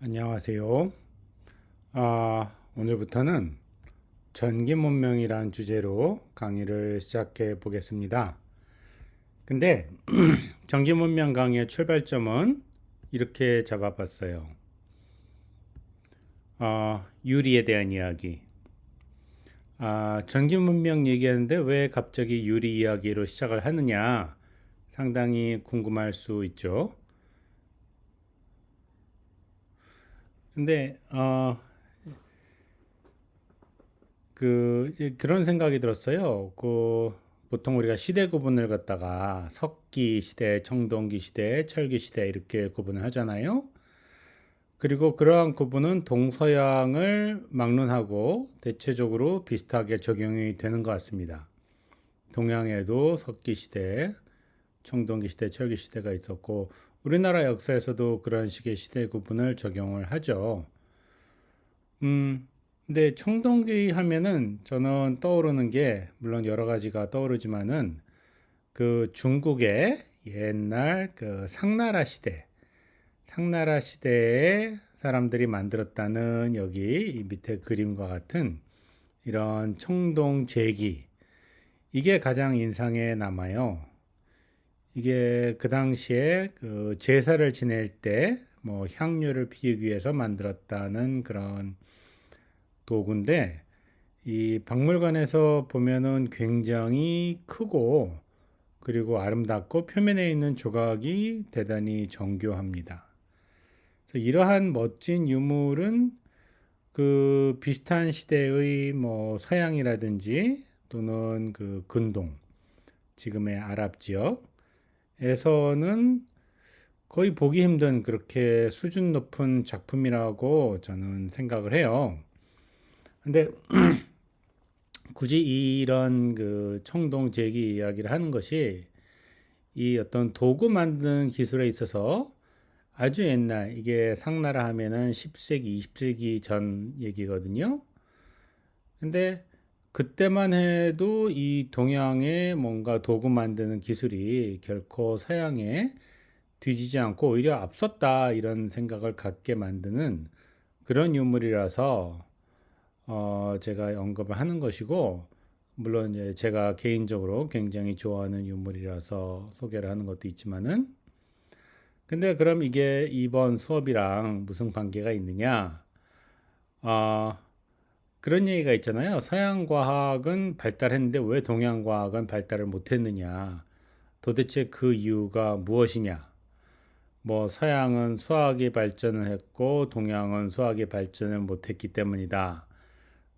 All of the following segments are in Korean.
안녕하세요. 오늘부터는 전기문명이란 주제로 강의를 시작해 보겠습니다. 근데 전기문명 강의의 출발점은 이렇게 잡아봤어요. 유리에 대한 이야기. 전기문명 얘기하는데 왜 갑자기 유리 이야기로 시작을 하느냐 상당히 궁금할 수 있죠. 근데 그런 생각이 들었어요. 보통 우리가 시대 구분을 갖다가 석기 시대, 청동기 시대, 철기 시대 이렇게 구분을 하잖아요. 그리고 그러한 구분은 동서양을 막론하고 대체적으로 비슷하게 적용이 되는 것 같습니다. 동양에도 석기 시대, 청동기 시대, 철기 시대가 있었고 우리나라 역사에서도 그런 식의 시대 구분을 적용을 하죠. 근데 청동기 하면은 저는 떠오르는 게 물론 여러 가지가 떠오르지만은 그 중국의 옛날 그 상나라 시대에 사람들이 만들었다는 여기 이 밑에 그림과 같은 이런 청동 제기 이게 가장 인상에 남아요. 이게 그 당시에 그 제사를 지낼 때 뭐 향료를 피우기 위해서 만들었다는 그런 도구인데 이 박물관에서 보면은 굉장히 크고 그리고 아름답고 표면에 있는 조각이 대단히 정교합니다. 그래서 이러한 멋진 유물은 그 비슷한 시대의 뭐 서양이라든지 또는 그 근동, 지금의 아랍 지역에서는 거의 보기 힘든 그렇게 수준 높은 작품이라고 저는 생각을 해요. 근데 굳이 이런 그 청동 제기 이야기를 하는 것이 이 어떤 도구 만드는 기술에 있어서 아주 옛날 이게 상나라 하면은 10세기, 20세기 전 얘기거든요. 근데 그때만 해도 이 동양의 뭔가 도구 만드는 기술이 결코 서양에 뒤지지 않고 오히려 앞섰다 이런 생각을 갖게 만드는 그런 유물이라서 제가 언급을 하는 것이고, 물론 이제 제가 개인적으로 굉장히 좋아하는 유물이라서 소개를 하는 것도 있지만은, 근데 그럼 이게 이번 수업이랑 무슨 관계가 있느냐? 어, 그런 얘기가 있잖아요. 서양 과학은 발달했는데 왜 동양 과학은 발달을 못했느냐? 도대체 그 이유가 무엇이냐? 뭐 서양은 수학이 발전을 했고 동양은 수학이 발전을 못했기 때문이다.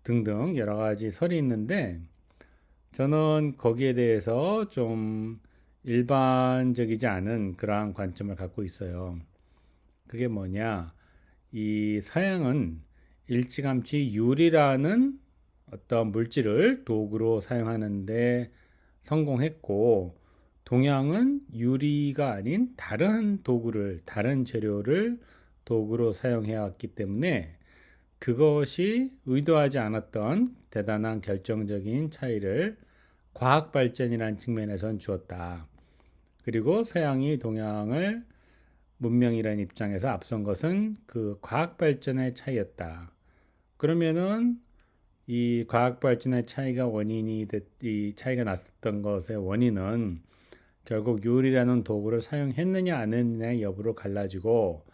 등등 여러 가지 설이 있는데 저는 거기에 대해서 좀 일반적이지 않은 그러한 관점을 갖고 있어요. 그게 뭐냐? 이 서양은 일찌감치 유리라는 어떤 물질을 도구로 사용하는데 성공했고, 동양은 유리가 아닌 다른 도구를, 다른 재료를 도구로 사용해 왔기 때문에 그것이 의도하지 않았던 대단한 결정적인 차이를 과학 발전이라는 측면에선 주었다. 그리고 서양이 동양을 문명이라는 입장에서 앞선 것은 그 과학 발전의 차이였다. 그러면은 이 과학 발전의 차이가 이 차이가 났었던 것의 원인은 결국 유리라는 도구를 사용했느냐 안 했느냐의 여부로 갈라지고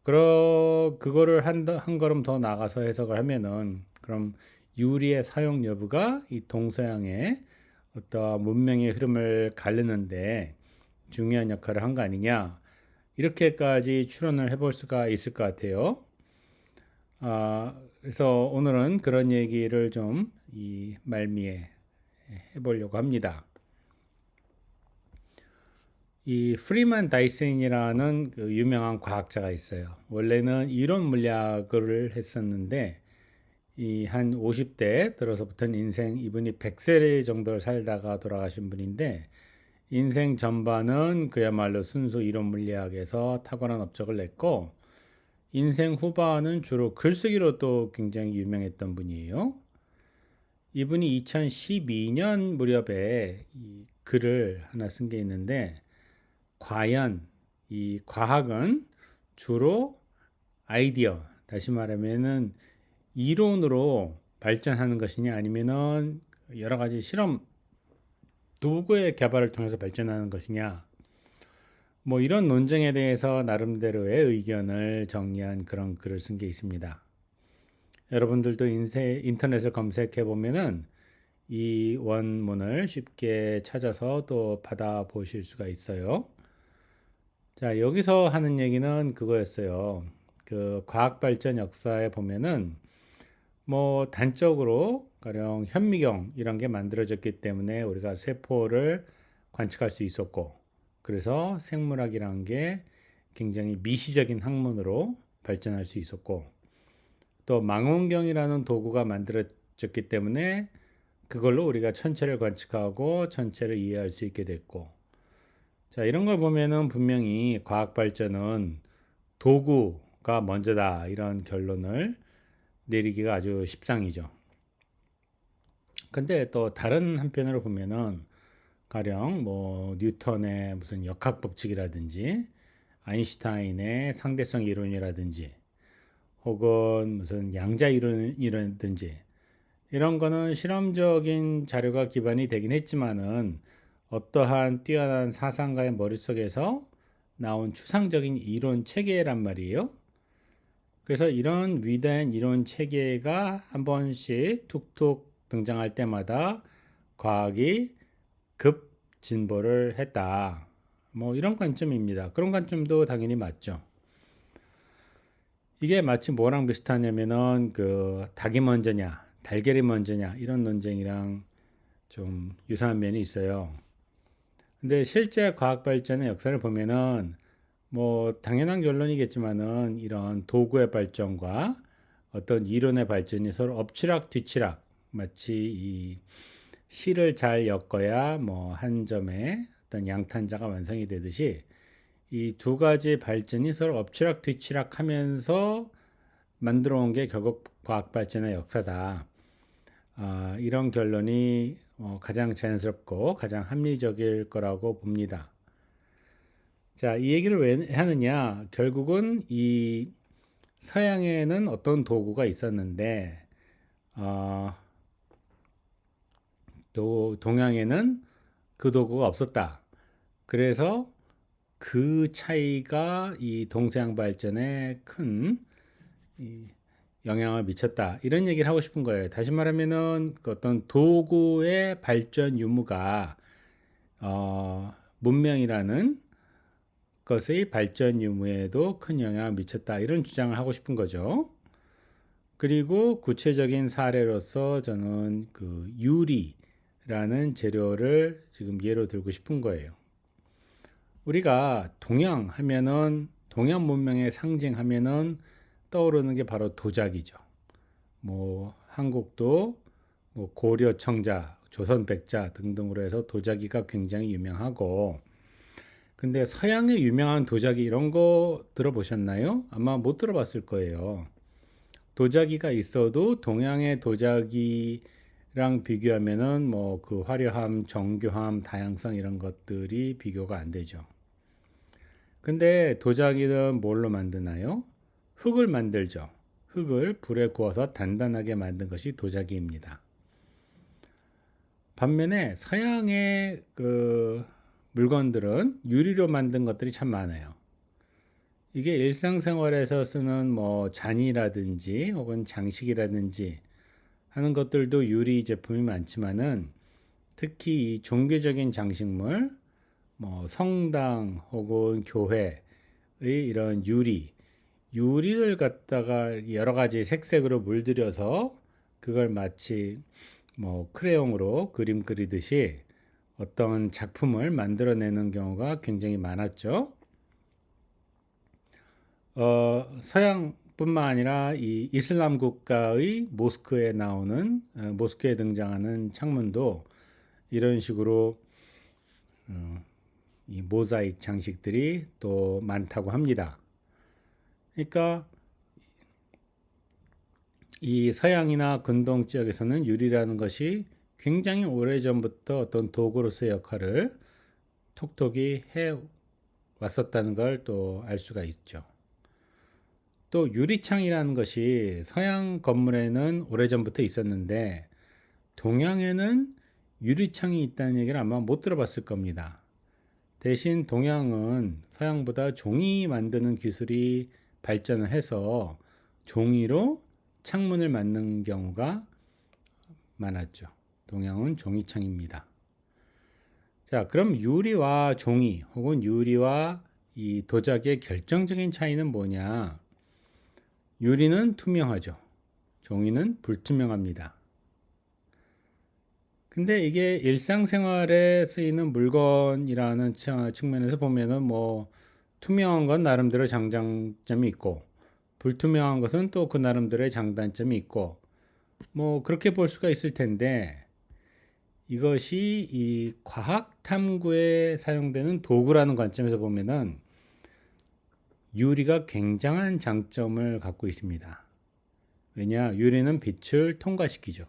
그거를 한 걸음 더 나가서 해석을 하면은 그럼 유리의 사용 여부가 이 동서양의 어떤 문명의 흐름을 가르는데 중요한 역할을 한 거 아니냐 이렇게까지 추론을 해볼 수가 있을 것 같아요. 그래서 오늘은 그런 얘기를 좀 이 말미에 해보려고 합니다. 이 프리만 다이슨이라는 그 유명한 과학자가 있어요. 원래는 이론 물리학을 했었는데 이 한 50대 들어서부터는 이분이 100세 정도를 살다가 돌아가신 분인데 인생 전반은 그야말로 순수 이론 물리학에서 탁월한 업적을 냈고 인생 후반은 주로 글쓰기로 또 굉장히 유명했던 분이에요. 이분이 2012년 무렵에 이 글을 하나 쓴 게 있는데 과연 이 과학은 주로 아이디어, 다시 말하면은 이론으로 발전하는 것이냐 아니면은 여러 가지 실험 도구의 개발을 통해서 발전하는 것이냐, 뭐 이런 논쟁에 대해서 나름대로의 의견을 정리한 그런 글을 쓴 게 있습니다. 여러분들도 인터넷을 검색해 보면은 이 원문을 쉽게 찾아서 또 받아보실 수가 있어요. 자, 여기서 하는 얘기는 그거였어요. 그 과학 발전 역사에 보면은 뭐 단적으로 가령 현미경 이런 게 만들어졌기 때문에 우리가 세포를 관측할 수 있었고, 그래서 생물학이란 게 굉장히 미시적인 학문으로 발전할 수 있었고, 또 망원경이라는 도구가 만들어졌기 때문에 그걸로 우리가 천체를 관측하고 천체를 이해할 수 있게 됐고, 자, 이런 걸 보면은 분명히 과학 발전은 도구가 먼저다 이런 결론을 내리기가 아주 십상이죠. 근데 또 다른 한편으로 보면은 가령 뭐 뉴턴의 무슨 역학 법칙이라든지 아인슈타인의 상대성 이론이라든지 혹은 무슨 양자 이론이라든지 이런 거는 실험적인 자료가 기반이 되긴 했지만은 어떠한 뛰어난 사상가의 머릿속에서 나온 추상적인 이론 체계란 말이에요. 그래서 이런 위대한 이론 체계가 한 번씩 툭툭 등장할 때마다 과학이 급 진보를 했다. 뭐 이런 관점입니다. 그런 관점도 당연히 맞죠. 이게 마치 뭐랑 비슷하냐면은 그 닭이 먼저냐, 달걀이 먼저냐 이런 논쟁이랑 좀 유사한 면이 있어요. 근데 실제 과학 발전의 역사를 보면은 뭐 당연한 결론이겠지만은 이런 도구의 발전과 어떤 이론의 발전이 서로 엎치락 뒤치락, 마치 이 실을 잘 엮어야 뭐 한 점에 어떤 양탄자가 완성이 되듯이 이 두 가지 발전이 서로 엎치락 뒤치락 하면서 만들어 온 게 결국 과학 발전의 역사다. 이런 결론이 가장 자연스럽고 가장 합리적일 거라고 봅니다. 자, 이 얘기를 왜 하느냐? 결국은 이 서양에는 어떤 도구가 있었는데, 어, 또 동양에는 그 도구가 없었다. 그래서 그 차이가 이 동서양 발전에 큰 영향을 미쳤다. 이런 얘기를 하고 싶은 거예요. 다시 말하면은 그 어떤 도구의 발전 유무가 문명이라는 것의 발전 유무에도 큰 영향을 미쳤다. 이런 주장을 하고 싶은 거죠. 그리고 구체적인 사례로서 저는 그 유리라는 재료를 지금 예로 들고 싶은 거예요. 우리가 동양 하면은 동양 문명의 상징 하면은 떠오르는 게 바로 도자기죠. 뭐 한국도 뭐 고려 청자, 조선 백자 등등으로 해서 도자기가 굉장히 유명하고, 근데 서양의 유명한 도자기 이런 거 들어보셨나요? 아마 못 들어봤을 거예요. 도자기가 있어도 동양의 도자기랑 비교하면은 뭐 그 화려함, 정교함, 다양성 이런 것들이 비교가 안 되죠. 근데 도자기는 뭘로 만드나요? 흙을 만들죠. 흙을 불에 구워서 단단하게 만든 것이 도자기입니다. 반면에 서양의 그 물건들은 유리로 만든 것들이 참 많아요. 이게 일상생활에서 쓰는 뭐 잔이라든지 혹은 장식이라든지 하는 것들도 유리 제품이 많지만은 특히 이 종교적인 장식물, 뭐 성당 혹은 교회의 이런 유리를 갖다가 여러 가지 색색으로 물들여서 그걸 마치 뭐 크레용으로 그림 그리듯이 어떤 작품을 만들어내는 경우가 굉장히 많았죠. 서양뿐만 아니라 이 이슬람 국가의 모스크에 나오는 모스크에 등장하는 창문도 이런 식으로 이 모자익 장식들이 또 많다고 합니다. 그러니까 이 서양이나 근동 지역에서는 유리라는 것이 굉장히 오래전부터 어떤 도구로서의 역할을 톡톡히 해 왔었다는 걸 또 알 수가 있죠. 또 유리창이라는 것이 서양 건물에는 오래전부터 있었는데 동양에는 유리창이 있다는 얘기를 아마 못 들어봤을 겁니다. 대신 동양은 서양보다 종이 만드는 기술이 발전을 해서 종이로 창문을 만든 경우가 많았죠. 동양은 종이창입니다. 자, 그럼 유리와 종이 혹은 유리와 이 도자기의 결정적인 차이는 뭐냐? 유리는 투명하죠. 종이는 불투명합니다. 근데 이게 일상생활에 쓰이는 물건이라는 측면에서 보면은 뭐 투명한 건 나름대로 장단점이 있고 불투명한 것은 또 그 나름대로의 장단점이 있고 뭐 그렇게 볼 수가 있을 텐데 이것이 이 과학 탐구에 사용되는 도구라는 관점에서 보면은 유리가 굉장한 장점을 갖고 있습니다. 왜냐? 유리는 빛을 통과시키죠.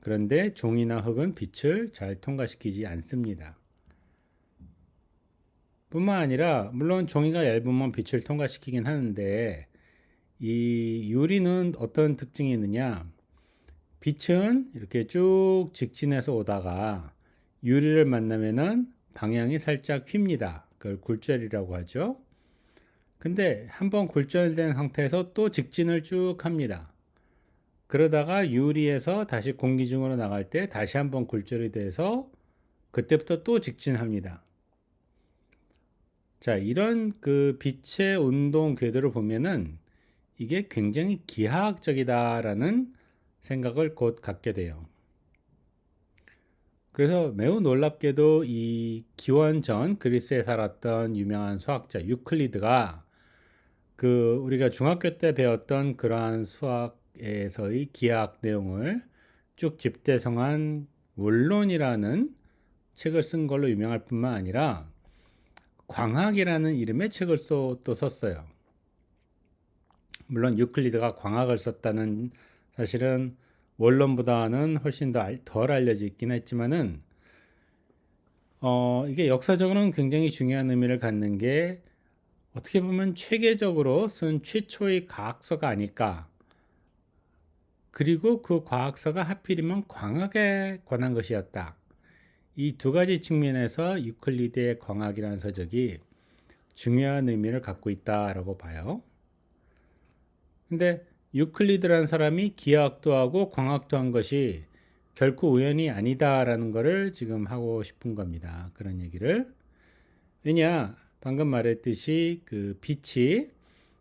그런데 종이나 흙은 빛을 잘 통과시키지 않습니다. 뿐만 아니라 물론 종이가 얇으면 빛을 통과시키긴 하는데 이 유리는 어떤 특징이 있느냐? 빛은 이렇게 쭉 직진해서 오다가 유리를 만나면은 방향이 살짝 휩니다. 그걸 굴절이라고 하죠. 근데 한번 굴절된 상태에서 또 직진을 쭉 합니다. 그러다가 유리에서 다시 공기 중으로 나갈 때 다시 한번 굴절이 돼서 그때부터 또 직진합니다. 자, 이런 그 빛의 운동 궤도를 보면은 이게 굉장히 기하학적이다라는 생각을 곧 갖게 돼요. 그래서 매우 놀랍게도 이 기원전 그리스에 살았던 유명한 수학자 유클리드가 그 우리가 중학교 때 배웠던 그러한 수학에서의 기하학 내용을 쭉 집대성한 원론이라는 책을 쓴 걸로 유명할 뿐만 아니라 광학이라는 이름의 책을 또 썼어요. 물론 유클리드가 광학을 썼다는 사실은 원론보다는 훨씬 덜 알려져 있긴 했지만은 이게 역사적으로는 굉장히 중요한 의미를 갖는 게 어떻게 보면 체계적으로 쓴 최초의 과학서가 아닐까. 그리고 그 과학서가 하필이면 광학에 관한 것이었다. 이 두 가지 측면에서 유클리드의 광학이라는 서적이 중요한 의미를 갖고 있다라고 봐요. 근데 유클리드라는 사람이 기하학도 하고 광학도 한 것이 결코 우연이 아니다라는 것을 지금 하고 싶은 겁니다. 그런 얘기를. 왜냐? 방금 말했듯이 그 빛이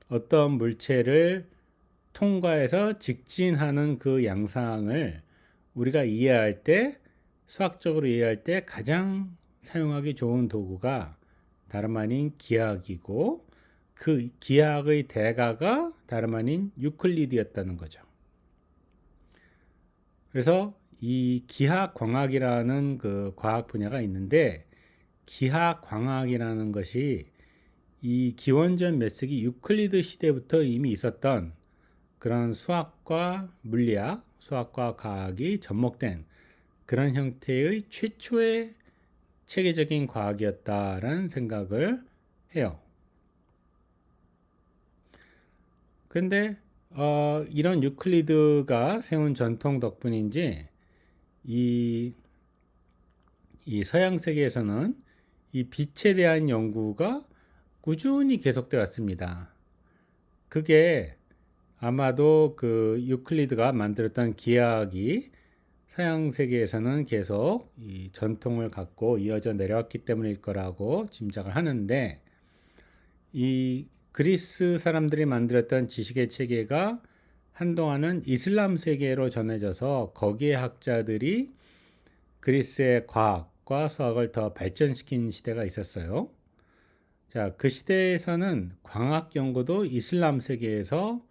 어떤 물체를 통과해서 직진하는 그 양상을 우리가 이해할 때, 수학적으로 이해할 때 가장 사용하기 좋은 도구가 다름 아닌 기하학이고 그 기하학의 대가가 다름 아닌 유클리드였다는 거죠. 그래서 이 기하광학이라는 그 과학 분야가 있는데 기하광학이라는 것이 이 기원전 몇 세기 유클리드 시대부터 이미 있었던 그런 수학과 물리학, 수학과 과학이 접목된 그런 형태의 최초의 체계적인 과학이었다라는 생각을 해요. 근데 이런 유클리드가 세운 전통 덕분인지 이, 이 서양 세계에서는 이 빛에 대한 연구가 꾸준히 계속되어 왔습니다. 그게 아마도 그 유클리드가 만들었던 기하학이 서양 세계에서는 계속 이 전통을 갖고 이어져 내려왔기 때문일 거라고 짐작을 하는데 이 그리스 사람들이 만들었던 지식의 체계가 한동안은 이슬람 세계로 전해져서 거기에 학자들이 그리스의 과학과 수학을 더 발전시킨 시대가 있었어요. 자, 그 시대에서는 광학 연구도 이슬람 세계에서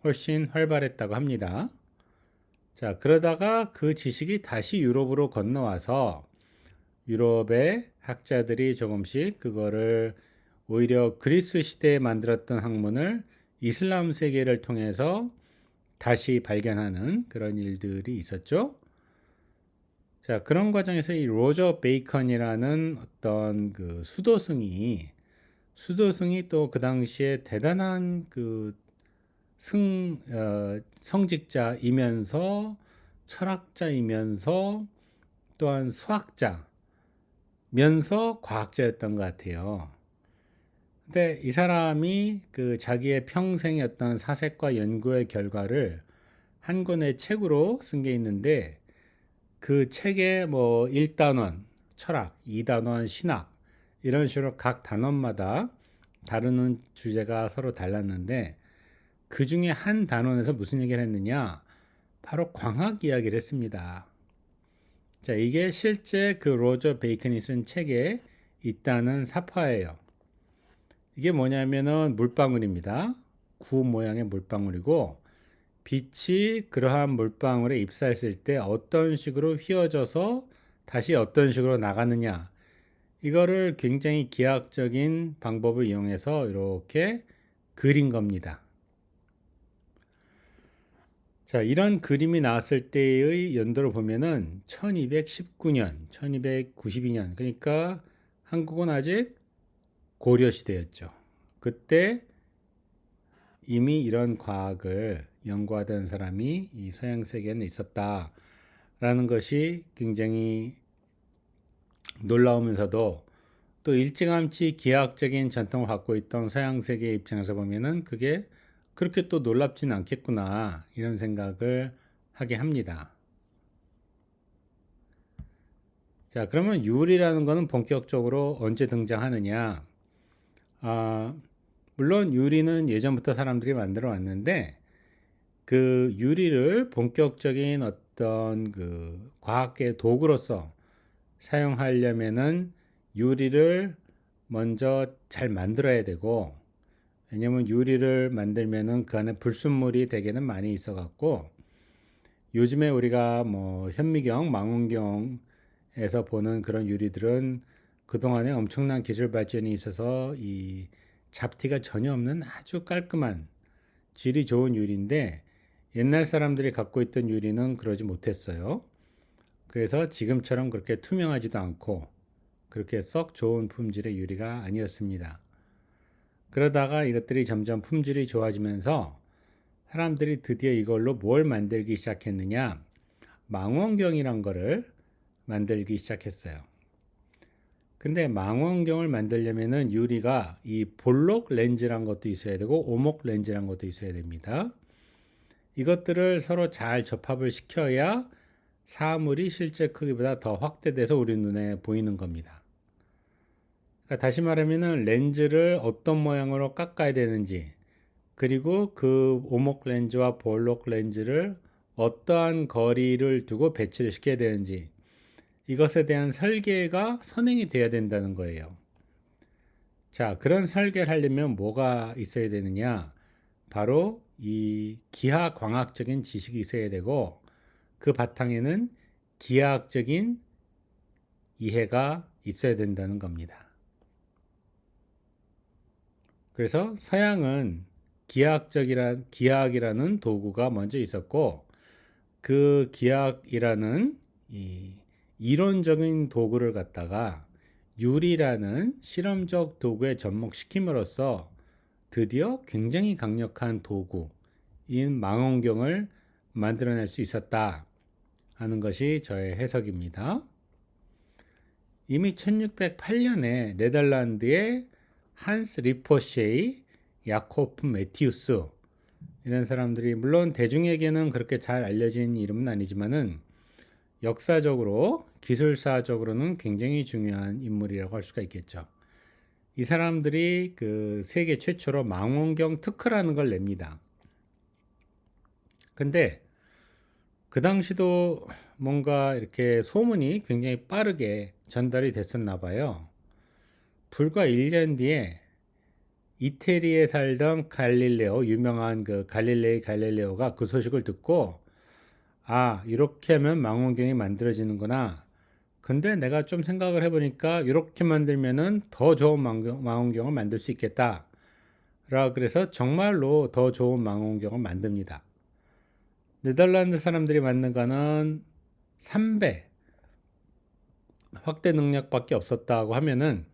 훨씬 활발했다고 합니다. 자, 그러다가 그 지식이 다시 유럽으로 건너와서 유럽의 학자들이 조금씩 그거를 오히려 그리스 시대에 만들었던 학문을 이슬람 세계를 통해서 다시 발견하는 그런 일들이 있었죠. 자, 그런 과정에서 이 로저 베이컨이라는 어떤 그 수도승이 수도승이 또 그 당시에 대단한 그 성직자이면서 철학자이면서 또한 수학자면서 과학자였던 것 같아요. 근데 이 사람이 그 자기의 평생의 어떤 사색과 연구의 결과를 한 권의 책으로 쓴 게 있는데, 그 책에 뭐 1단원 철학, 2단원 신학 이런 식으로 각 단원마다 다루는 주제가 서로 달랐는데, 그 중에 한 단원에서 무슨 얘기를 했느냐? 바로 광학 이야기를 했습니다. 자, 이게 실제 그 로저 베이컨이 쓴 책에 있다는 사파예요. 이게 뭐냐면은 물방울입니다. 구 모양의 물방울이고, 빛이 그러한 물방울에 입사했을 때 어떤 식으로 휘어져서 다시 어떤 식으로 나가느냐, 이거를 굉장히 기하학적인 방법을 이용해서 이렇게 그린 겁니다. 자, 이런 그림이 나왔을 때의 연도를 보면은 1219년, 1292년, 그러니까 한국은 아직 고려 시대였죠. 그때 이미 이런 과학을 연구하던 사람이 이 서양 세계에는 있었다라는 것이 굉장히 놀라우면서도, 또 일찌감치 기하학적인 전통을 갖고 있던 서양 세계의 입장에서 보면은 그게 그렇게 또 놀랍지는 않겠구나, 이런 생각을 하게 합니다. 자, 그러면 유리라는 거는 본격적으로 언제 등장하느냐? 아, 물론 유리는 예전부터 사람들이 만들어 왔는데, 그 유리를 본격적인 어떤 그 과학의 도구로서 사용하려면은 유리를 먼저 잘 만들어야 되고, 왜냐면 유리를 만들면은 그 안에 불순물이 대개는 많이 있어 갖고, 요즘에 우리가 뭐 현미경, 망원경에서 보는 그런 유리들은 그동안에 엄청난 기술 발전이 있어서 이 잡티가 전혀 없는 아주 깔끔한 질이 좋은 유리인데, 옛날 사람들이 갖고 있던 유리는 그러지 못했어요. 그래서 지금처럼 그렇게 투명하지도 않고 그렇게 썩 좋은 품질의 유리가 아니었습니다. 그러다가 이것들이 점점 품질이 좋아지면서 사람들이 드디어 이걸로 뭘 만들기 시작했느냐? 망원경이란 거를 만들기 시작했어요. 근데 망원경을 만들려면은 유리가 이 볼록 렌즈란 것도 있어야 되고 오목 렌즈란 것도 있어야 됩니다. 이것들을 서로 잘 접합을 시켜야 사물이 실제 크기보다 더 확대돼서 우리 눈에 보이는 겁니다. 그러니까 다시 말하면은 렌즈를 어떤 모양으로 깎아야 되는지, 그리고 그 오목 렌즈와 볼록 렌즈를 어떠한 거리를 두고 배치를 시켜야 되는지, 이것에 대한 설계가 선행이 돼야 된다는 거예요. 자, 그런 설계를 하려면 뭐가 있어야 되느냐? 바로 이 기하광학적인 지식이 있어야 되고, 그 바탕에는 기하학적인 이해가 있어야 된다는 겁니다. 그래서 서양은 기하학이라는 도구가 먼저 있었고, 그 기하학이라는 이 이론적인 도구를 갖다가 유리라는 실험적 도구에 접목시킴으로써 드디어 굉장히 강력한 도구인 망원경을 만들어낼 수 있었다 하는 것이 저의 해석입니다. 이미 1608년에 네덜란드의 한스 리포쉐이, 야코프 매티우스, 이런 사람들이, 물론 대중에게는 그렇게 잘 알려진 이름은 아니지만은 역사적으로 기술사적으로는 굉장히 중요한 인물이라고 할 수가 있겠죠. 이 사람들이 그 세계 최초로 망원경 특허라는 걸 냅니다. 근데 그 당시도 뭔가 이렇게 소문이 굉장히 빠르게 전달이 됐었나 봐요. 불과 1년 뒤에 이태리에 살던 갈릴레오, 유명한 그 갈릴레오가 그 소식을 듣고, 아, 이렇게 하면 망원경이 만들어지는구나. 근데 내가 좀 생각을 해보니까 이렇게 만들면은 더 좋은 망원경을 만들 수 있겠다. 그래서 정말로 더 좋은 망원경을 만듭니다. 네덜란드 사람들이 만든 거는 3배 확대 능력밖에 없었다고 하면은,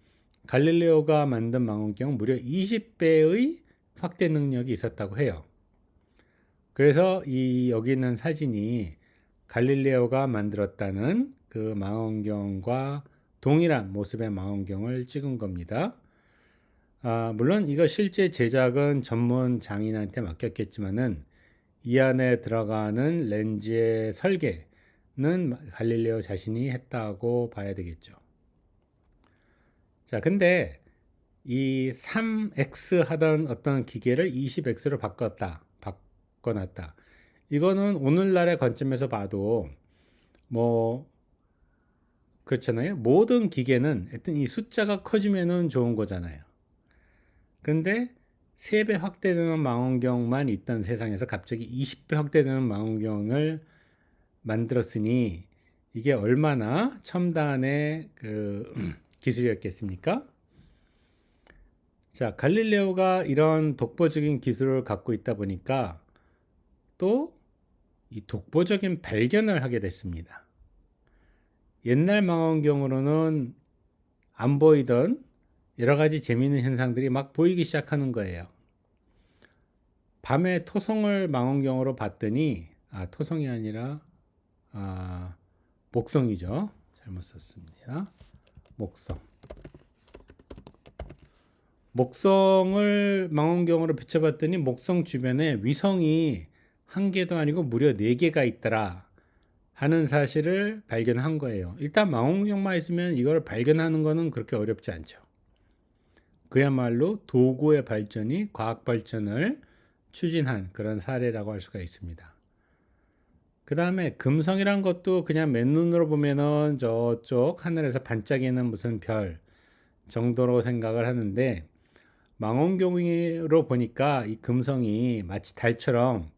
갈릴레오가 만든 망원경은 무려 20배의 확대 능력이 있었다고 해요. 그래서 여기 있는 사진이 갈릴레오가 만들었다는 그 망원경과 동일한 모습의 망원경을 찍은 겁니다. 물론 이거 실제 제작은 전문 장인한테 맡겼겠지만은 이 안에 들어가는 렌즈의 설계는 갈릴레오 자신이 했다고 봐야 되겠죠. 자, 근데 이 3X 하던 어떤 기계를 20X로 바꿔놨다. 이거는 오늘날의 관점에서 봐도 뭐 그렇잖아요. 모든 기계는 하여튼 이 숫자가 커지면은 좋은 거잖아요. 근데 3배 확대되는 망원경만 있던 세상에서 갑자기 20배 확대되는 망원경을 만들었으니 이게 얼마나 첨단의 그 기술이었겠습니까? 자, 갈릴레오가 이런 독보적인 기술을 갖고 있다 보니까 또 이 독보적인 발견을 하게 됐습니다. 옛날 망원경으로는 안 보이던 여러 가지 재미있는 현상들이 막 보이기 시작하는 거예요. 밤에 토성을 망원경으로 봤더니 토성이 아니라 목성이죠. 잘못 썼습니다. 목성을 망원경으로 비춰봤더니 목성 주변에 위성이 한 개도 아니고 무려 4개가 있더라 하는 사실을 발견한 거예요. 일단 망원경만 있으면 이걸 발견하는 거는 그렇게 어렵지 않죠. 그야말로 도구의 발전이 과학 발전을 추진한 그런 사례라고 할 수가 있습니다. 그 다음에 금성이란 것도 그냥 맨눈으로 보면은 저쪽 하늘에서 반짝이는 무슨 별 정도로 생각을 하는데 망원경으로 보니까 이 금성이 마치 달처럼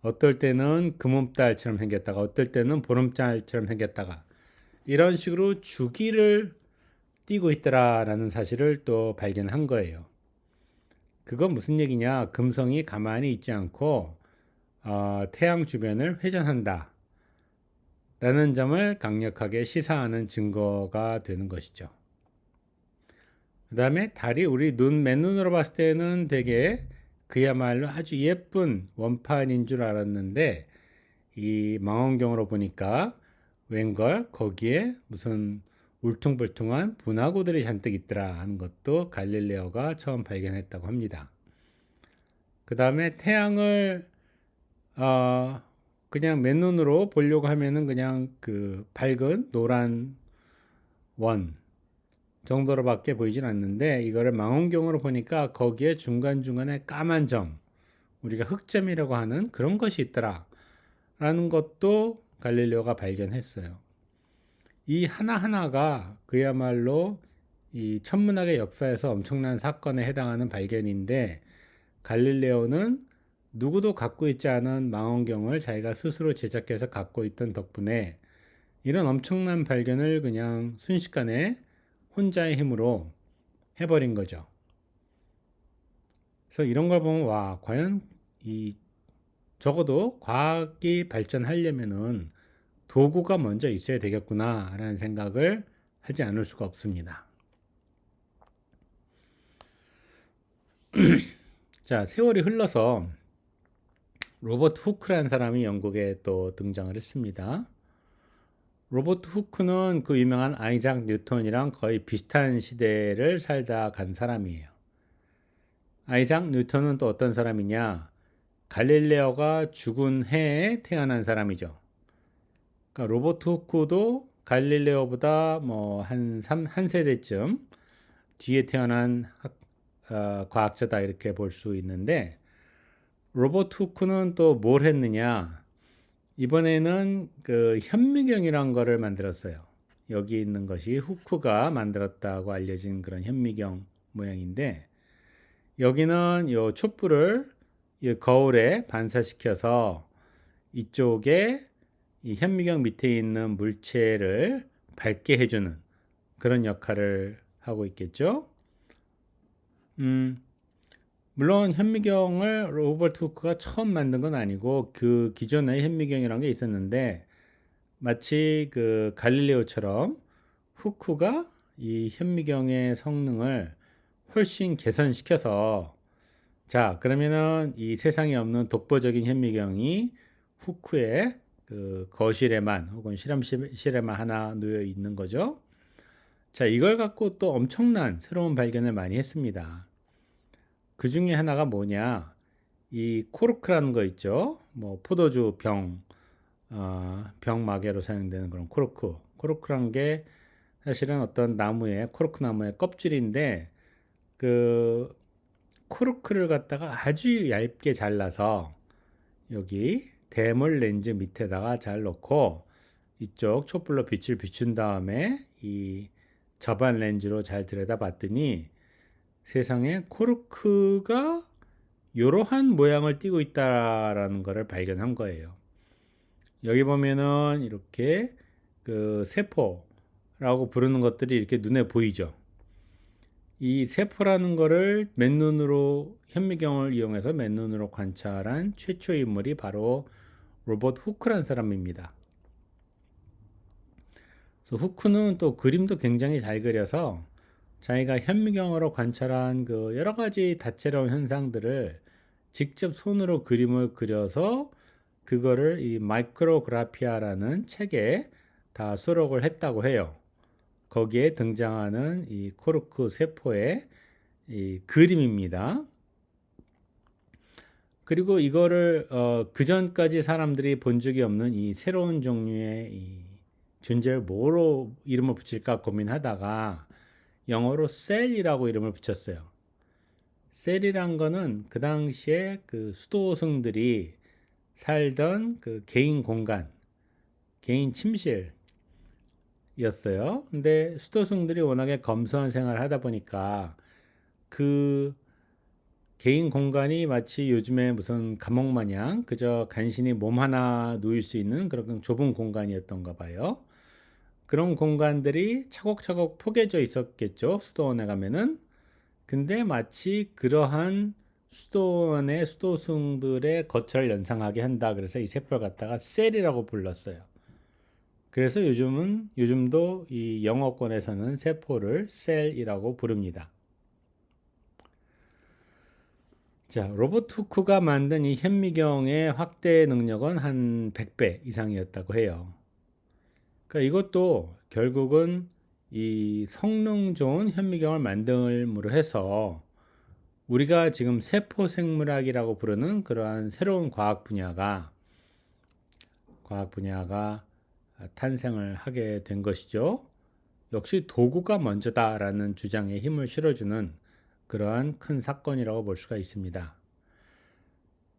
어떨 때는 금음달처럼 생겼다가 어떨 때는 보름달처럼 생겼다가 이런 식으로 주기를 띄고 있더라라는 사실을 또 발견한 거예요. 그건 무슨 얘기냐? 금성이 가만히 있지 않고 태양 주변을 회전한다 라는 점을 강력하게 시사하는 증거가 되는 것이죠. 그 다음에 달이 우리 맨눈으로 봤을 때는 되게 그야말로 아주 예쁜 원판인 줄 알았는데 이 망원경으로 보니까 웬걸 거기에 무슨 울퉁불퉁한 분화구들이 잔뜩 있더라 하는 것도 갈릴레오가 처음 발견했다고 합니다. 그 다음에 태양을 그냥 맨눈으로 보려고 하면은 그냥 그 밝은 노란 원 정도로밖에 보이진 않는데 이거를 망원경으로 보니까 거기에 중간중간에 까만 점, 우리가 흑점이라고 하는 그런 것이 있더라 라는 것도 갈릴레오가 발견했어요. 이 하나하나가 그야말로 이 천문학의 역사에서 엄청난 사건에 해당하는 발견인데 갈릴레오는 누구도 갖고 있지 않은 망원경을 자기가 스스로 제작해서 갖고 있던 덕분에 이런 엄청난 발견을 그냥 순식간에 혼자의 힘으로 해버린 거죠. 그래서 이런 걸 보면 와, 과연 적어도 과학이 발전하려면은 도구가 먼저 있어야 되겠구나 라는 생각을 하지 않을 수가 없습니다. 자, 세월이 흘러서 로버트 후크라는 사람이 영국에 또 등장을 했습니다. 로버트 후크는 그 유명한 아이작 뉴턴이랑 거의 비슷한 시대를 살다 간 사람이에요. 아이작 뉴턴은 또 어떤 사람이냐? 갈릴레오가 죽은 해에 태어난 사람이죠. 그러니까 로버트 후크도 갈릴레오보다 뭐 한 세대쯤 뒤에 태어난 과학자다 이렇게 볼 수 있는데 로버트 후크는 또 뭘 했느냐? 이번에는 그 현미경이란 거를 만들었어요. 여기 있는 것이 후크가 만들었다고 알려진 그런 현미경 모양인데 여기는 요 촛불을 이 거울에 반사시켜서 이쪽에 이 현미경 밑에 있는 물체를 밝게 해주는 그런 역할을 하고 있겠죠. 물론 현미경을 로버트 후크가 처음 만든 건 아니고 그 기존에 현미경이라는 게 있었는데 마치 그 갈릴레오처럼 후크가 이 현미경의 성능을 훨씬 개선시켜서, 자, 그러면은 이 세상에 없는 독보적인 현미경이 후쿠의 그 거실에만 혹은 실험실에만 하나 놓여 있는 거죠. 자, 이걸 갖고 또 엄청난 새로운 발견을 많이 했습니다. 그 중에 하나가 뭐냐? 이 코르크라는 거 있죠. 뭐 포도주 병 마개로 사용되는 그런 코르크. 코르크란 게 사실은 어떤 나무의 코르크 나무의 껍질인데, 그 코르크를 갖다가 아주 얇게 잘라서 여기 대물 렌즈 밑에다가 잘 넣고 이쪽 촛불로 빛을 비춘 다음에 이 접안 렌즈로 잘 들여다봤더니 세상에 코르크가 이러한 모양을 띠고 있다라는 것을 발견한 거예요. 여기 보면은 이렇게 그 세포라고 부르는 것들이 이렇게 눈에 보이죠. 이 세포라는 거를 맨눈으로 현미경을 이용해서 맨눈으로 관찰한 최초의 인물이 바로 로버트 후크란 사람입니다. 그래서 후크는 또 그림도 굉장히 잘 그려서 자기가 현미경으로 관찰한 그 여러 가지 다채로운 현상들을 직접 손으로 그림을 그려서 그거를 이 마이크로그라피아라는 책에 다 수록을 했다고 해요. 거기에 등장하는 이 코르크 세포의 이 그림입니다. 그리고 이거를 그 전까지 사람들이 본 적이 없는 이 새로운 종류의 이 존재를 뭐로 이름을 붙일까 고민하다가 영어로 셀이라고 이름을 붙였어요. 셀이란 거는 그 당시에 그 수도승들이 살던 그 개인 공간, 개인 침실이었어요. 근데 수도승들이 워낙에 검소한 생활을 하다 보니까 그 개인 공간이 마치 요즘에 무슨 감옥 마냥 그저 간신히 몸 하나 누일 수 있는 그런 좁은 공간이었던가 봐요. 그런 공간들이 차곡차곡 포개져 있었겠죠. 수도원에 가면은. 근데 마치 그러한 수도원의 수도승들의 거처를 연상하게 한다. 그래서 이 세포를 갖다가 셀이라고 불렀어요. 그래서 요즘도 이 영어권에서는 세포를 셀이라고 부릅니다. 자, 로버트 후크가 만든 이 현미경의 확대 능력은 한 100배 이상이었다고 해요. 그러니까 이것도 결국은 이 성능 좋은 현미경을 만듦으로 해서 우리가 지금 세포 생물학이라고 부르는 그러한 새로운 과학 분야가 탄생을 하게 된 것이죠. 역시 도구가 먼저다라는 주장에 힘을 실어주는 그러한 큰 사건이라고 볼 수가 있습니다.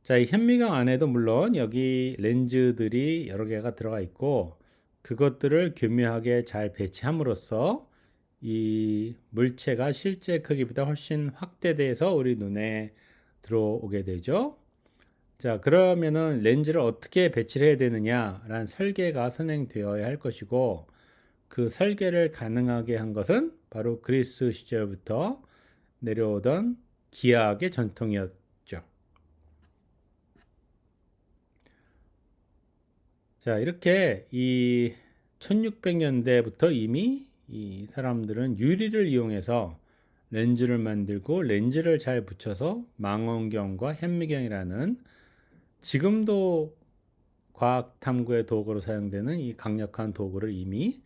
자, 이 현미경 안에도 물론 여기 렌즈들이 여러 개가 들어가 있고 그것들을 교묘하게 잘 배치함으로써 이 물체가 실제 크기보다 훨씬 확대돼서 우리 눈에 들어오게 되죠. 자, 그러면은 렌즈를 어떻게 배치를 해야 되느냐라는 설계가 선행되어야 할 것이고 그 설계를 가능하게 한 것은 바로 그리스 시절부터 내려오던 기하학의 전통이었죠. 자, 이렇게 이 1600년대부터 이미 이 사람들은 유리를 이용해서 렌즈를 만들고 렌즈를 잘 붙여서 망원경과 현미경이라는 지금도 과학 탐구의 도구로 사용되는 이 강력한 도구를 이미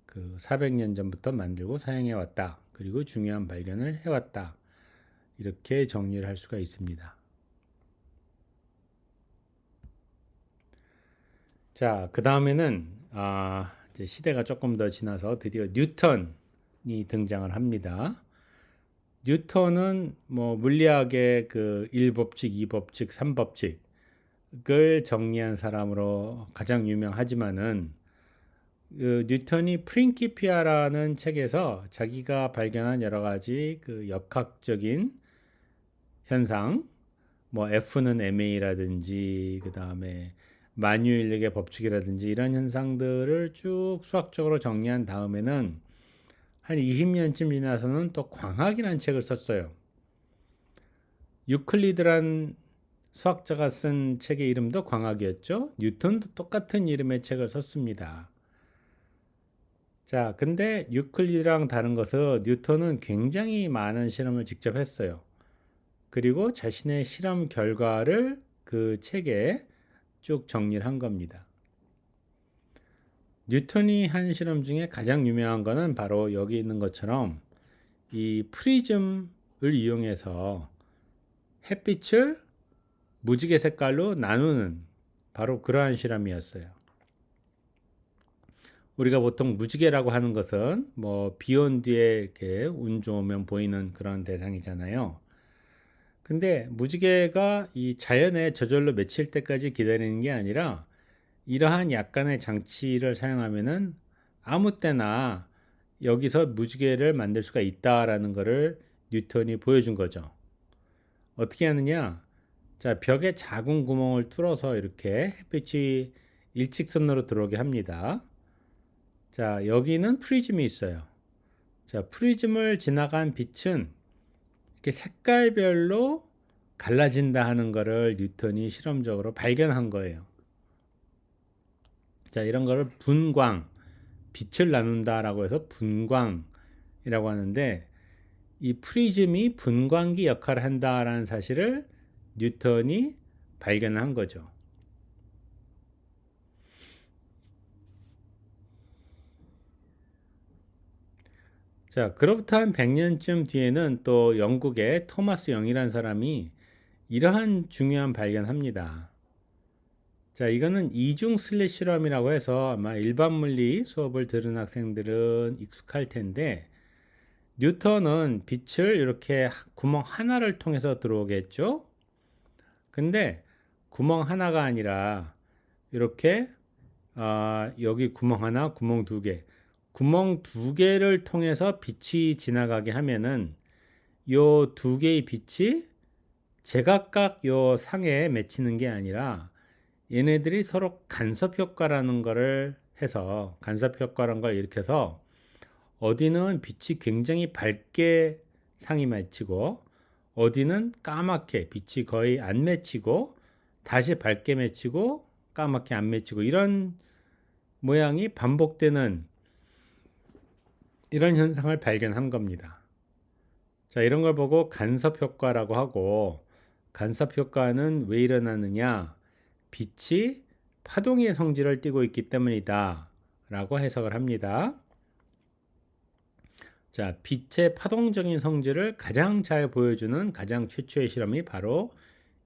그 400년 전부터 만들고 사용해 왔다. 그리고 중요한 발견을 해 왔다. 이렇게 정리를 할 수가 있습니다. 자, 그 다음에는 이제 시대가 조금 더 지나서 드디어 뉴턴이 등장을 합니다. 뉴턴은 뭐 물리학의 그 1법칙, 2법칙, 3법칙을 정리한 사람으로 가장 유명하지만은 그 뉴턴이 프린키피아라는 책에서 자기가 발견한 여러 가지 그 역학적인 현상, 뭐 F는 MA라든지 그 다음에 만유인력의 법칙이라든지 이런 현상들을 쭉 수학적으로 정리한 다음에는 한 20년쯤 지나서는 또 광학이라는 책을 썼어요. 유클리드란 수학자가 쓴 책의 이름도 광학이었죠. 뉴턴도 똑같은 이름의 책을 썼습니다. 자, 근데 유클리드랑 다른 것은 뉴턴은 굉장히 많은 실험을 직접 했어요. 그리고 자신의 실험 결과를 그 책에 쭉 정리를 한 겁니다. 뉴턴이 한 실험 중에 가장 유명한 거는 바로 여기 있는 것처럼 이 프리즘을 이용해서 햇빛을 무지개 색깔로 나누는 바로 그러한 실험이었어요. 우리가 보통 무지개라고 하는 것은 뭐 비 온 뒤에 이렇게 운 좋으면 보이는 그런 대상이잖아요. 근데 무지개가 이 자연에 저절로 맺힐 때까지 기다리는 게 아니라 이러한 약간의 장치를 사용하면은 아무 때나 여기서 무지개를 만들 수가 있다라는 것을 뉴턴이 보여준 거죠. 어떻게 하느냐? 자, 벽에 작은 구멍을 뚫어서 이렇게 햇빛이 일직선으로 들어오게 합니다. 자, 여기는 프리즘이 있어요. 자, 프리즘을 지나간 빛은 이렇게 색깔별로 갈라진다 하는 것을 뉴턴이 실험적으로 발견한 거예요. 자, 이런 거를 분광, 빛을 나눈다라고 해서 분광이라고 하는데 이 프리즘이 분광기 역할을 한다라는 사실을 뉴턴이 발견한 거죠. 자, 그로부터 한 100년쯤 뒤에는 또 영국의 토마스 영이라는 사람이 이러한 중요한 발견합니다. 자, 이거는 이중 슬릿 실험이라고 해서 아마 일반 물리 수업을 들은 학생들은 익숙할 텐데 뉴턴은 빛을 이렇게 구멍 하나를 통해서 들어오겠죠? 근데 구멍 하나가 아니라 이렇게 여기 구멍 하나, 구멍 두 개, 구멍 두 개를 통해서 빛이 지나가게 하면은 요 두 개의 빛이 제각각 요 상에 맺히는 게 아니라 얘네들이 서로 간섭 효과라는 거를 해서 간섭 효과라는 걸 일으켜서 어디는 빛이 굉장히 밝게 상이 맺히고 어디는 까맣게 빛이 거의 안 맺히고 다시 밝게 맺히고 까맣게 안 맺히고 이런 모양이 반복되는 이런 현상을 발견한 겁니다. 자, 이런 걸 보고 간섭 효과라고 하고 간섭 효과는 왜 일어나느냐? 빛이 파동의 성질을 띠고 있기 때문이다 라고 해석을 합니다. 자, 빛의 파동적인 성질을 가장 잘 보여주는 가장 최초의 실험이 바로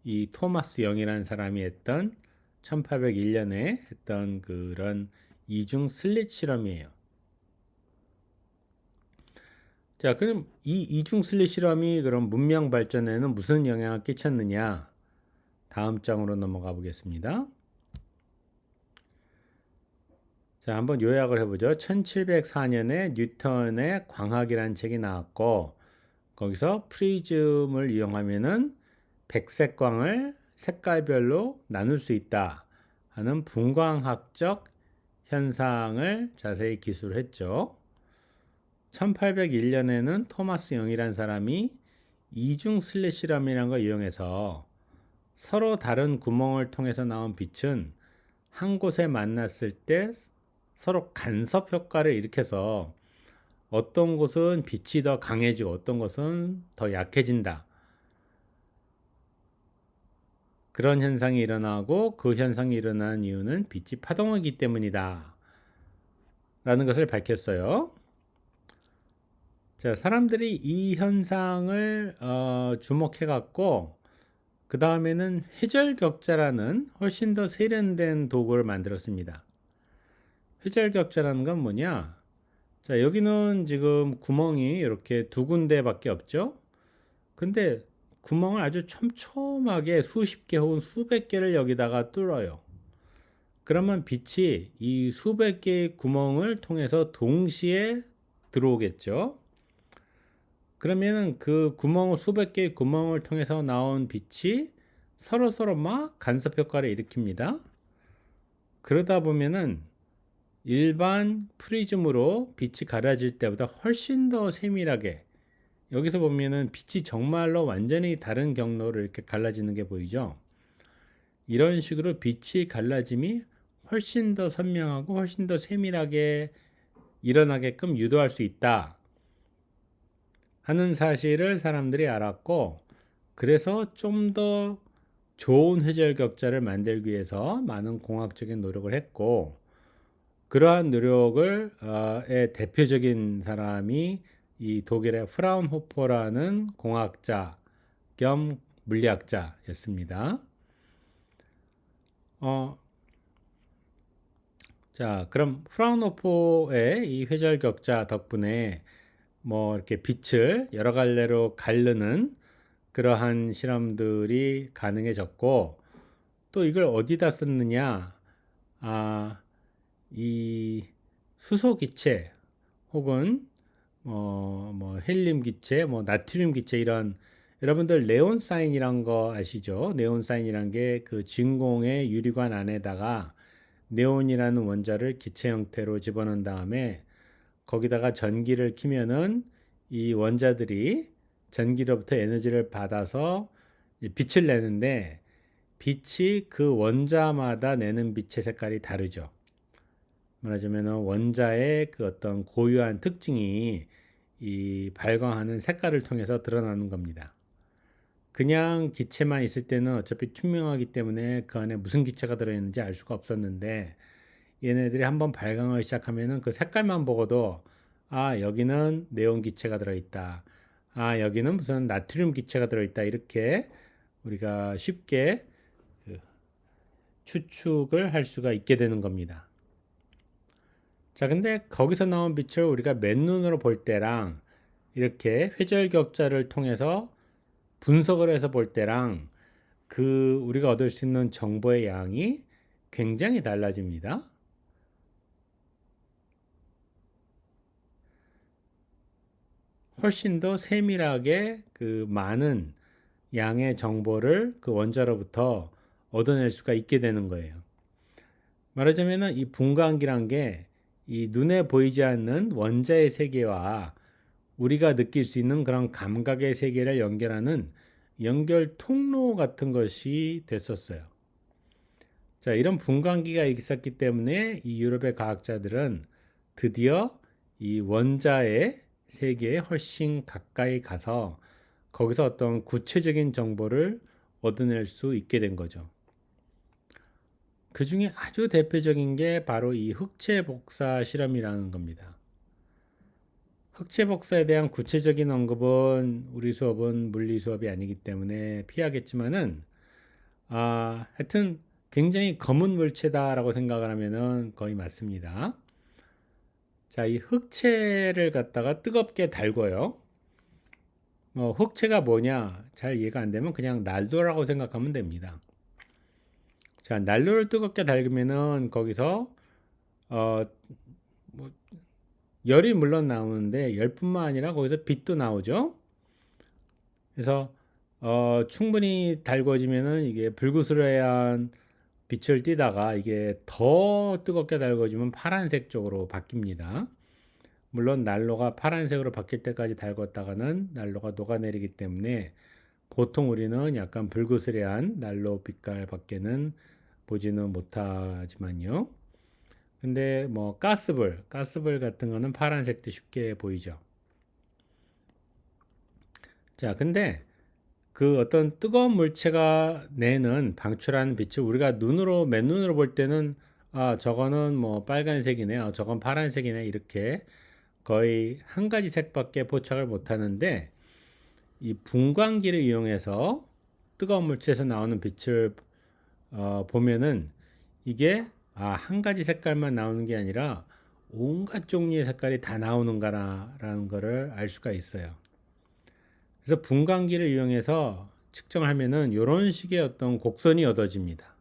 이 토마스 영이라는 사람이 했던 1801년에 했던 그런 이중 슬릿 실험이에요. 자, 그럼 이 이중 슬릿 실험이 그럼 문명 발전에는 무슨 영향을 끼쳤느냐? 다음 장으로 넘어가 보겠습니다. 자, 한번 요약을 해보죠. 1704년에 뉴턴의 광학이라는 책이 나왔고 거기서 프리즘을 이용하면은 백색광을 색깔별로 나눌 수 있다 하는 분광학적 현상을 자세히 기술했죠. 1801년에는 토마스 영이라는 사람이 이중 슬릿 실험이라는 걸 이용해서 서로 다른 구멍을 통해서 나온 빛은 한 곳에 만났을 때 서로 간섭 효과를 일으켜서 어떤 곳은 빛이 더 강해지고 어떤 곳은 더 약해진다. 그런 현상이 일어나고 그 현상이 일어난 이유는 빛이 파동하기 때문이다. 라는 것을 밝혔어요. 자, 사람들이 이 현상을 주목해 갖고 그 다음에는 회절격자라는 훨씬 더 세련된 도구를 만들었습니다. 회절격자라는 건 뭐냐? 자, 여기는 지금 구멍이 이렇게 두 군데밖에 없죠? 근데 구멍을 아주 촘촘하게 수십 개 혹은 수백 개를 여기다가 뚫어요. 그러면 빛이 이 수백 개의 구멍을 통해서 동시에 들어오겠죠? 그러면은 그 구멍, 수백 개의 구멍을 통해서 나온 빛이 서로서로 막 간섭 효과를 일으킵니다. 그러다 보면은 일반 프리즘으로 빛이 가려질 때보다 훨씬 더 세밀하게 여기서 보면은 빛이 정말로 완전히 다른 경로로 이렇게 갈라지는 게 보이죠. 이런 식으로 빛이 갈라짐이 훨씬 더 선명하고 훨씬 더 세밀하게 일어나게끔 유도할 수 있다 하는 사실을 사람들이 알았고, 그래서 좀 더 좋은 회절격자를 만들기 위해서 많은 공학적인 노력을 했고, 그러한 노력을 의 대표적인 사람이 이 독일의 프라운호퍼라는 공학자 겸 물리학자였습니다. 자, 그럼 프라운호퍼의 이 회절격자 덕분에 뭐 이렇게 빛을 여러 갈래로 가르는 그러한 실험들이 가능해졌고, 또 이걸 어디다 썼느냐? 이 수소 기체 혹은 뭐 헬륨 기체, 뭐 나트륨 기체 이런, 여러분들 네온사인이란 거 아시죠? 네온사인이란 게 그 진공의 유리관 안에다가 네온이라는 원자를 기체 형태로 집어넣은 다음에 거기다가 전기를 키면은 이 원자들이 전기로부터 에너지를 받아서 빛을 내는데, 빛이 그 원자마다 내는 빛의 색깔이 다르죠. 말하자면 원자의 그 어떤 고유한 특징이 이 발광하는 색깔을 통해서 드러나는 겁니다. 그냥 기체만 있을 때는 어차피 투명하기 때문에 그 안에 무슨 기체가 들어있는지 알 수가 없었는데, 얘네들이 한번 발광을 시작하면은 그 색깔만 보고도 여기는 네온 기체가 들어있다. 여기는 무슨 나트륨 기체가 들어있다. 이렇게 우리가 쉽게 그 추측을 할 수가 있게 되는 겁니다. 자, 근데 거기서 나온 빛을 우리가 맨눈으로 볼 때랑 이렇게 회절격자를 통해서 분석을 해서 볼 때랑 그 우리가 얻을 수 있는 정보의 양이 굉장히 달라집니다. 훨씬 더 세밀하게 그 많은 양의 정보를 그 원자로부터 얻어낼 수가 있게 되는 거예요. 말하자면 이 분광기란 게 이 눈에 보이지 않는 원자의 세계와 우리가 느낄 수 있는 그런 감각의 세계를 연결하는 연결 통로 같은 것이 됐었어요. 자, 이런 분광기가 있었기 때문에 이 유럽의 과학자들은 드디어 이 원자의 세계에 훨씬 가까이 가서 거기서 어떤 구체적인 정보를 얻어낼 수 있게 된 거죠. 그 중에 아주 대표적인 게 바로 이 흑체 복사 실험이라는 겁니다. 흑체 복사에 대한 구체적인 언급은 우리 수업은 물리 수업이 아니기 때문에 피하겠지만은, 하여튼 굉장히 검은 물체다라고 생각을 하면은 거의 맞습니다. 자, 이 흑체를 갖다가 뜨겁게 달궈요. 흑체가 뭐냐 잘 이해가 안 되면 그냥 난로라고 생각하면 됩니다. 자, 난로를 뜨겁게 달구면은 거기서 어, 뭐 열이 물론 나오는데 열뿐만 아니라 거기서 빛도 나오죠. 그래서 충분히 달궈지면은 이게 불그스레한 빛을 띠다가 이게 더 뜨겁게 달궈지면 파란색 쪽으로 바뀝니다. 물론 난로가 파란색으로 바뀔 때까지 달궜다가는 난로가 녹아내리기 때문에 보통 우리는 약간 불그스레한 난로 빛깔 밖에는 보지는 못하지만요. 근데 뭐 가스불 같은 거는 파란색도 쉽게 보이죠. 자, 근데 그 어떤 뜨거운 물체가 내는 방출하는 빛을 우리가 맨눈으로 볼 때는 저거는 뭐 빨간색이네, 저건 파란색이네, 이렇게 거의 한 가지 색밖에 포착을 못 하는데, 이 분광기를 이용해서 뜨거운 물체에서 나오는 빛을 보면은 이게 한 가지 색깔만 나오는 게 아니라 온갖 종류의 색깔이 다 나오는가라는 거를 알 수가 있어요. 그래서 분광기를 이용해서 측정하면은 이런 식의 어떤 곡선이 얻어집니다.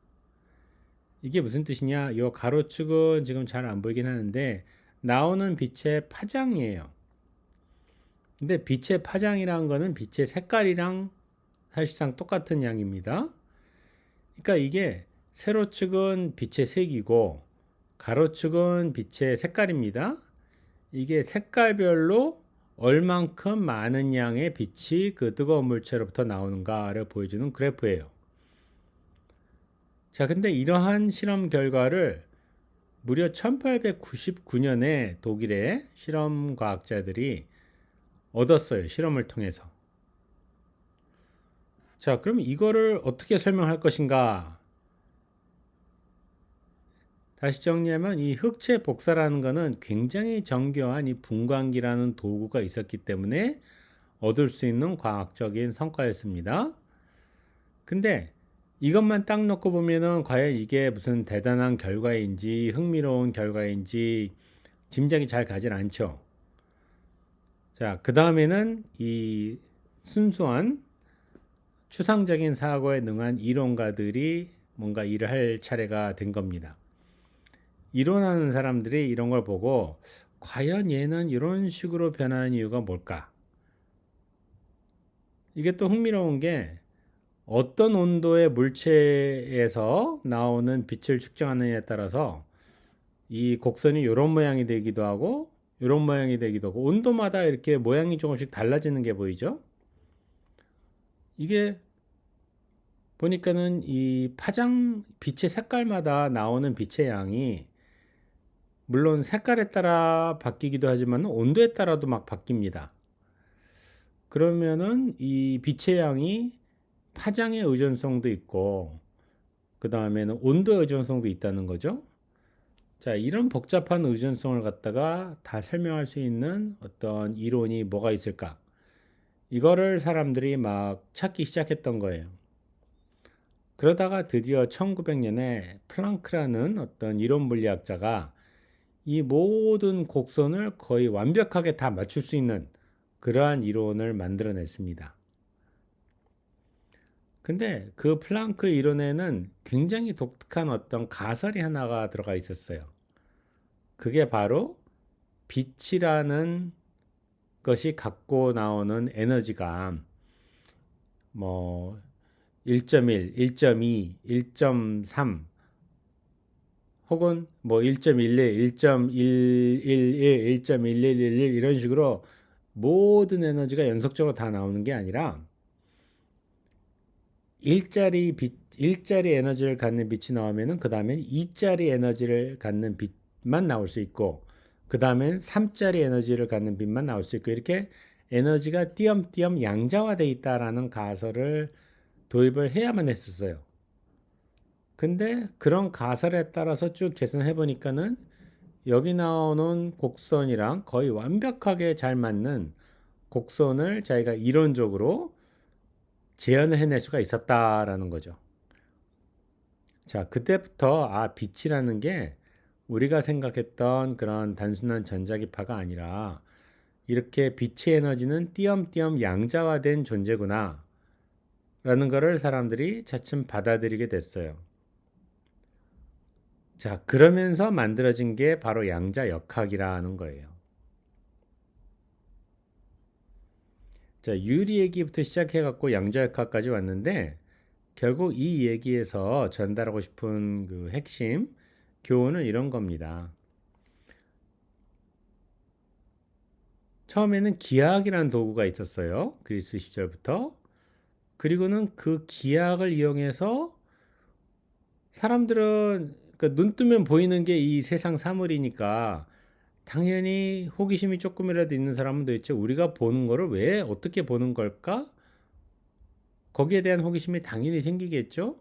이게 무슨 뜻이냐? 이 가로축은 지금 잘 안 보이긴 하는데 나오는 빛의 파장이에요. 근데 빛의 파장이라는 거는 빛의 색깔이랑 사실상 똑같은 양입니다. 그러니까 이게 세로축은 빛의 색이고 가로축은 빛의 색깔입니다. 이게 색깔별로 얼만큼 많은 양의 빛이 그 뜨거운 물체로부터 나오는가를 보여주는 그래프예요. 자, 근데 이러한 실험 결과를 무려 1899년에 독일의 실험 과학자들이 얻었어요. 실험을 통해서. 자, 그럼 이거를 어떻게 설명할 것인가? 다시 정리하면 이 흑체 복사라는 것은 굉장히 정교한 이 분광기라는 도구가 있었기 때문에 얻을 수 있는 과학적인 성과였습니다. 근데 이것만 딱 놓고 보면은 과연 이게 무슨 대단한 결과인지 흥미로운 결과인지 짐작이 잘 가진 않죠. 자, 그 다음에는 이 순수한 추상적인 사고에 능한 이론가들이 뭔가 일을 할 차례가 된 겁니다. 이론하는 사람들이 이런 걸 보고 과연 얘는 이런 식으로 변하는 이유가 뭘까? 이게 또 흥미로운 게 어떤 온도의 물체에서 나오는 빛을 측정하느냐에 따라서 이 곡선이 이런 모양이 되기도 하고 이런 모양이 되기도 하고 온도마다 이렇게 모양이 조금씩 달라지는 게 보이죠? 이게 보니까는 이 파장 빛의 색깔마다 나오는 빛의 양이 물론 색깔에 따라 바뀌기도 하지만 온도에 따라도 막 바뀝니다. 그러면은 이 빛의 양이 파장의 의존성도 있고 그 다음에는 온도의 의존성도 있다는 거죠. 자, 이런 복잡한 의존성을 갖다가 다 설명할 수 있는 어떤 이론이 뭐가 있을까? 이거를 사람들이 막 찾기 시작했던 거예요. 그러다가 드디어 1900년에 플랑크라는 어떤 이론 물리학자가 이 모든 곡선을 거의 완벽하게 다 맞출 수 있는 그러한 이론을 만들어냈습니다. 근데 그 플랑크 이론에는 굉장히 독특한 어떤 가설이 하나가 들어가 있었어요. 그게 바로 빛이라는 것이 갖고 나오는 에너지가 뭐 1.1, 1.2, 1.3 혹은 뭐 1.11, 1.111, 1.1111 이런 식으로 모든 에너지가 연속적으로 다 나오는 게 아니라 일자리 에너지를 갖는 빛이 나오면은 그 다음엔 2짜리 에너지를 갖는 빛만 나올 수 있고 그 다음엔 3짜리 에너지를 갖는 빛만 나올 수 있고 이렇게 에너지가 띄엄띄엄 양자화되어 있다라는 가설을 도입을 해야만 했었어요. 근데 그런 가설에 따라서 쭉 계산해 보니까는 여기 나오는 곡선이랑 거의 완벽하게 잘 맞는 곡선을 자기가 이론적으로 재현을 해낼 수가 있었다라는 거죠. 자, 그때부터 빛이라는 게 우리가 생각했던 그런 단순한 전자기파가 아니라 이렇게 빛의 에너지는 띄엄띄엄 양자화된 존재구나 라는 거를 사람들이 차츰 받아들이게 됐어요. 자, 그러면서 만들어진 게 바로 양자역학이라는 거예요. 자, 유리 얘기부터 시작해갖고 양자역학까지 왔는데 결국 이 얘기에서 전달하고 싶은 그 핵심 교훈은 이런 겁니다. 처음에는 기하학이라는 도구가 있었어요. 그리스 시절부터. 그리고는 그 기하학을 이용해서 사람들은 그러니까 눈 뜨면 보이는 게 이 세상 사물이니까 당연히 호기심이 조금이라도 있는 사람은 도대체 우리가 보는 거를 왜 어떻게 보는 걸까? 거기에 대한 호기심이 당연히 생기겠죠?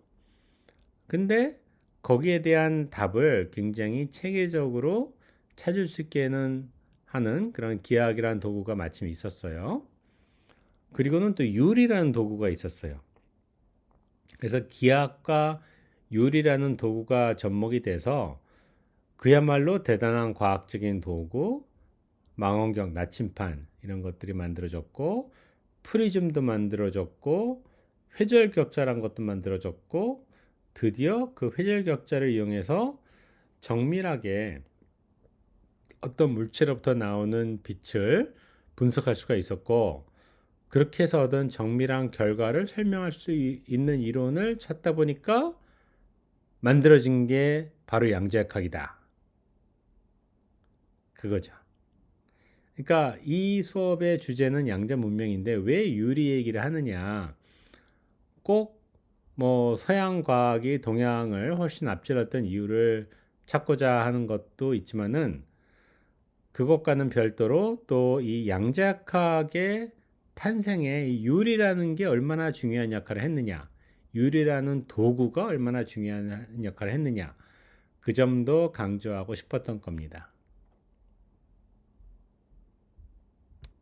근데 거기에 대한 답을 굉장히 체계적으로 찾을 수 있게는 하는 그런 기하학이라는 도구가 마침 있었어요. 그리고는 또 유리라는 도구가 있었어요. 그래서 기하학과 유리라는 도구가 접목이 돼서 그야말로 대단한 과학적인 도구, 망원경, 나침판 이런 것들이 만들어졌고 프리즘도 만들어졌고 회절격자란 것도 만들어졌고 드디어 그 회절격자를 이용해서 정밀하게 어떤 물체로부터 나오는 빛을 분석할 수가 있었고 그렇게 해서 얻은 정밀한 결과를 설명할 수 있는 이론을 찾다 보니까 만들어진 게 바로 양자역학이다. 그거죠. 그러니까 이 수업의 주제는 양자 문명인데 왜 유리 얘기를 하느냐? 꼭 뭐 서양 과학이 동양을 훨씬 앞질렀던 이유를 찾고자 하는 것도 있지만은 그것과는 별도로 또 이 양자역학의 탄생에 이 유리라는 게 얼마나 중요한 역할을 했느냐, 유리라는 도구가 얼마나 중요한 역할을 했느냐, 그 점도 강조하고 싶었던 겁니다.